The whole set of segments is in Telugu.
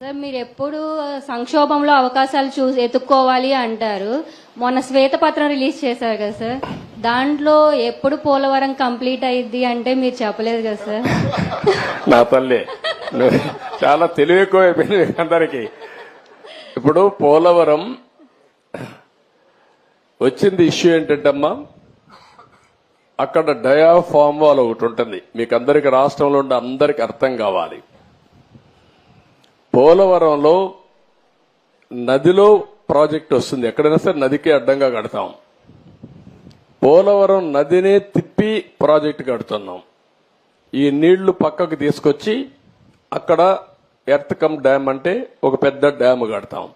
సార్ మీరు ఎప్పుడు సంక్షోభంలో అవకాశాలు ఎత్తుక్కోవాలి అంటారు. మొన్న శ్వేతపత్రం రిలీజ్ చేశారు కదా సార్, దాంట్లో ఎప్పుడు పోలవరం కంప్లీట్ అయ్యిద్ది అంటే మీరు చెప్పలేదు కదా సార్. నా తల్లి చాలా తెలివి ఎక్కువైపోయింది అందరికి. ఇప్పుడు పోలవరం వచ్చింది ఇష్యూ ఏంటంటమ్మా, అక్కడ డయాఫామ్ వాల్ ఒకటి ఉంటుంది, మీకు అందరికి రాష్ట్రంలో ఉండే అందరికి అర్థం కావాలి. పోలవరంలో నదిలో ప్రాజెక్ట్ వస్తుంది, ఎక్కడైనా సరే నదికి అడ్డంగా కడతాం. పోలవరం నదినే తిప్పి ప్రాజెక్టు కడుతున్నాం. ఈ నీళ్లు పక్కకు తీసుకొచ్చి అక్కడ ఎర్త్ కమ్ డ్యామ్ అంటే ఒక పెద్ద డ్యామ్ కడతాం.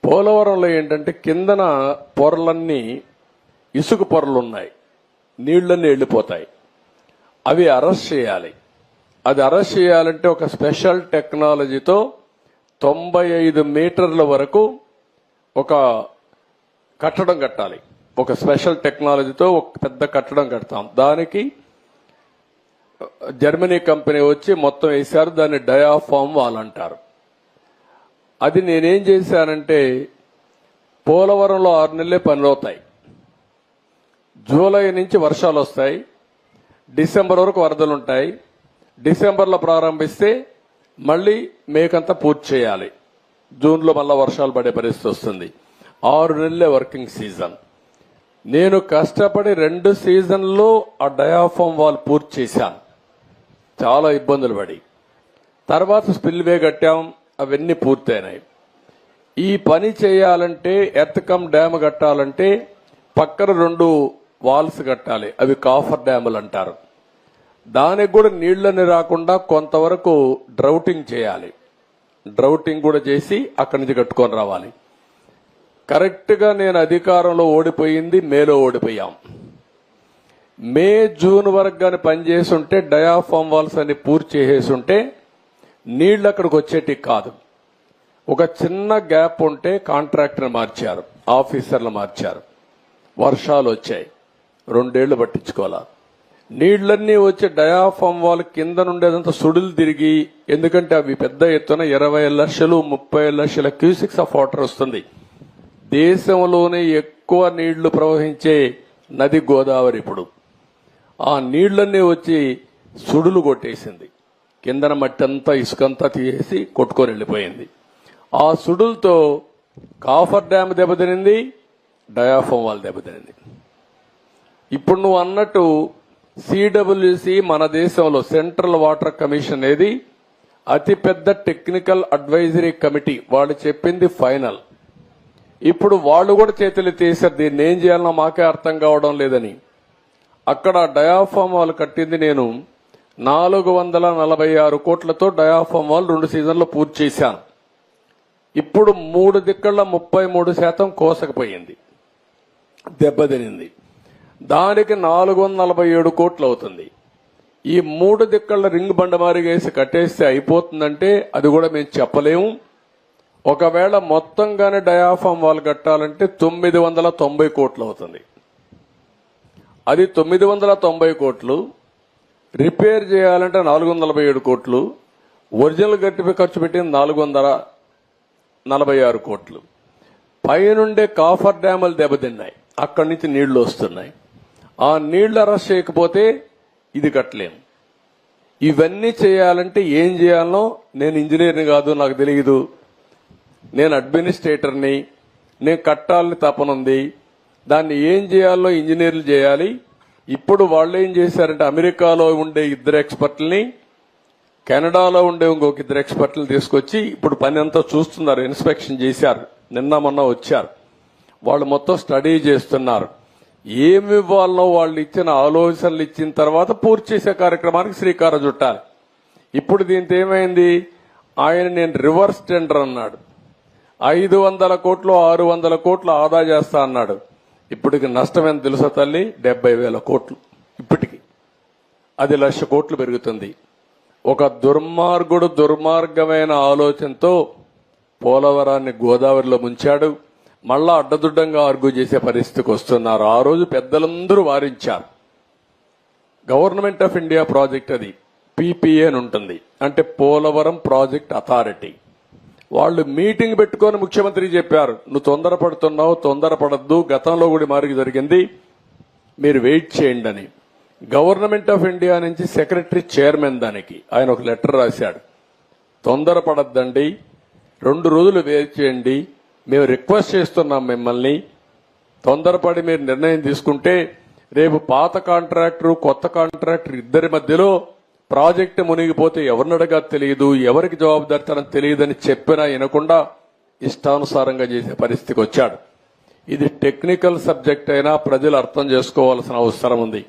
పోలవరంలో ఏంటంటే కిందన పొరలన్నీ ఇసుక పొరలున్నాయి, నీళ్లన్నీ వెళ్లిపోతాయి. అవి అరెస్ట్ చేయాలి. అది అరెస్ట్ చేయాలంటే ఒక స్పెషల్ టెక్నాలజీతో 95 మీటర్ల వరకు ఒక కట్టడం కట్టాలి. ఒక స్పెషల్ టెక్నాలజీతో ఒక పెద్ద కట్టడం కడతాం. దానికి జర్మనీ కంపెనీ వచ్చి మొత్తం వేశారు, దాన్ని డయాఫామ్ వాల్ అంటారు. అది నేనేం చేశానంటే, పోలవరంలో 6 నెలలే పనులవుతాయి. జూలై నుంచి వర్షాలు వస్తాయి, డిసెంబర్ వరకు వరదలుంటాయి. డిసెంబర్లో ప్రారంభిస్తే మళ్లీ మేకంతా పూర్తి చేయాలి. జూన్లో మళ్ళా వర్షాలు పడే పరిస్థితి వస్తుంది. 6 నెలలే వర్కింగ్ సీజన్. నేను కష్టపడి 2 సీజన్లో ఆ డయాఫామ్ వాల్ పూర్తి చేశాను, చాలా ఇబ్బందులు పడి. తర్వాత స్పిల్వే కట్టాం, అవన్నీ పూర్తయినాయి. ఈ పని చేయాలంటే ఎర్త్ కమ్ డ్యామ్ కట్టాలంటే పక్కన 2 వాల్స్ కట్టాలి, అవి కాఫర్ డ్యాములు అంటారు. దానికి కూడా నీళ్లని రాకుండా కొంతవరకు డ్రౌటింగ్ చేయాలి. డ్రౌటింగ్ కూడా చేసి అక్కడి నుంచి కట్టుకొని రావాలి. కరెక్ట్ గా నేను అధికారంలో ఓడిపోయింది మేలో ఓడిపోయాం. మే జూన్ వరకు గాని పనిచేసి ఉంటే, డయాఫామ్ వాల్స్ అని పూర్తి చేసేసి ఉంటే నీళ్లు అక్కడికి వచ్చేటి కాదు. ఒక చిన్న గ్యాప్ ఉంటే కాంట్రాక్టర్ మార్చారు, ఆఫీసర్లు మార్చారు, వర్షాలు వచ్చాయి, 2 ఏళ్లు పట్టించుకోవాలి. నీళ్లన్నీ వచ్చి డయాఫామ్ వాల్ కింద నుండేదంతా సుడులు తిరిగి, ఎందుకంటే అవి పెద్ద ఎత్తున 20 లక్షలు 30 లక్షల క్యూసిక్స్ ఆఫ్ వాటర్ వస్తుంది. దేశంలోనే ఎక్కువ నీళ్లు ప్రవహించే నది గోదావరి. ఇప్పుడు ఆ నీళ్లన్నీ వచ్చి సుడులు కొట్టేసింది, కిందన మట్టి అంతా ఇసుకంతా తీసేసి కొట్టుకొని వెళ్లిపోయింది. ఆ సుడులతో కాఫర్ డ్యామ్ దెబ్బతినింది, డయాఫామ్ వాల్ దెబ్బతినింది. ఇప్పుడు నువ్వు అన్నట్టు సిడబ్ల్యూసి మన దేశంలో సెంట్రల్ వాటర్ కమిషన్ ఏది అతిపెద్ద టెక్నికల్ అడ్వైజరీ కమిటీ, వాళ్ళు చెప్పింది ఫైనల్. ఇప్పుడు వాళ్ళు కూడా చేతులు తీశారు, దీన్ని ఏం చేయాలన్నా మాకే అర్థం కావడం లేదని. అక్కడ డయాఫామ్ వాల్ కట్టింది నేను 446 కోట్లతో డయాఫామ్ వాల్ 2 సీజన్లో పూర్తి చేశాను. ఇప్పుడు 3 దిక్కల 33% కోసకపోయింది, దెబ్బతినింది. దానికి 447 కోట్లు అవుతుంది. ఈ 3 దిక్కల రింగ్ బండమారిగా వేసి కట్టేస్తే అయిపోతుందంటే అది కూడా మేము చెప్పలేము. ఒకవేళ మొత్తంగానే డయాఫామ్ వాల్ కట్టాలంటే 990 కోట్లు అవుతుంది. అది 990 కోట్లు. రిపేర్ చేయాలంటే 447 కోట్లు. ఒరిజినల్ గట్టిపై ఖర్చు పెట్టింది 446 కోట్లు. పైనుండే కాఫర్ డ్యాములు దెబ్బతిన్నాయి, అక్కడి నుంచి నీళ్లు వస్తున్నాయి. ఆ నీళ్లు అరెస్ట్ చేయకపోతే ఇది కట్టలేము. ఇవన్నీ చేయాలంటే ఏం చేయాలనో, నేను ఇంజనీర్ని కాదు, నాకు తెలియదు. నేను అడ్మినిస్ట్రేటర్ని, నేను కట్టాలని తపనుంది. దాన్ని ఏం చేయాలో ఇంజనీర్లు చేయాలి. ఇప్పుడు వాళ్ళు ఏం చేశారంటే, అమెరికాలో ఉండే 2 ఎక్స్పర్ట్లని, కెనడాలో ఉండే ఇంకొక 2 ఎక్స్పర్ట్లను తీసుకొచ్చి ఇప్పుడు పని అంతా చూస్తున్నారు. ఇన్స్పెక్షన్ చేశారు, నిన్న మొన్న వచ్చారు. వాళ్ళు మొత్తం స్టడీ చేస్తున్నారు. ఏమి ఇవ్వాలనో వాళ్ళు ఇచ్చిన ఆలోచనలు ఇచ్చిన తర్వాత పూర్తి చేసే కార్యక్రమానికి శ్రీకారం చుట్టాలి. ఇప్పుడు దీంతో ఏమైంది, ఆయన నేను రివర్స్ టెండర్ అన్నాడు. 500 కోట్లు 600 కోట్లు ఆదా చేస్తా అన్నాడు. ఇప్పటికి నష్టం ఎంత తెలుసా తల్లి, 70,000 కోట్లు. ఇప్పటికి అది 1,00,000 కోట్లు పెరుగుతుంది. ఒక దుర్మార్గమైన ఆలోచనతో పోలవరాన్ని గోదావరిలో ముంచాడు. మళ్ళా అడ్డదుడ్డంగా ఆర్గ్యూ చేసే పరిస్థితికి వస్తున్నారు. ఆ రోజు పెద్దలందరూ వారించారు. గవర్నమెంట్ ఆఫ్ ఇండియా ప్రాజెక్ట్ అది, పీపీఏ అని ఉంటుంది. అంటే పోలవరం ప్రాజెక్ట్ అథారిటీ. వాళ్ళు మీటింగ్ పెట్టుకొని ముఖ్యమంత్రికి చెప్పారు, నువ్వు తొందరపడుతున్నావు, తొందరపడద్దు, గతంలో కూడా మారికి జరిగింది, మీరు వెయిట్ చేయండి అని. గవర్నమెంట్ ఆఫ్ ఇండియా నుంచి సెక్రటరీ చైర్మన్ దానికి ఆయన ఒక లెటర్ రాశాడు, తొందరపడద్దండి, 2 రోజులు వెయిట్ చేయండి, మేము రిక్వెస్ట్ చేస్తున్నాం మిమ్మల్ని, తొందరపడి మీరు నిర్ణయం తీసుకుంటే రేపు పాత కాంట్రాక్టర్ కొత్త కాంట్రాక్టర్ ఇద్దరి మధ్యలో ప్రాజెక్టు మునిగిపోతే ఎవరిని అడగా తెలియదు, ఎవరికి జవాబుదారితనం తెలియదని చెప్పినా వినకుండా ఇష్టానుసారంగా చేసే పరిస్థితికి వచ్చాడు. ఇది టెక్నికల్ సబ్జెక్ట్ అయినా ప్రజలు అర్థం చేసుకోవాల్సిన అవసరం ఉంది.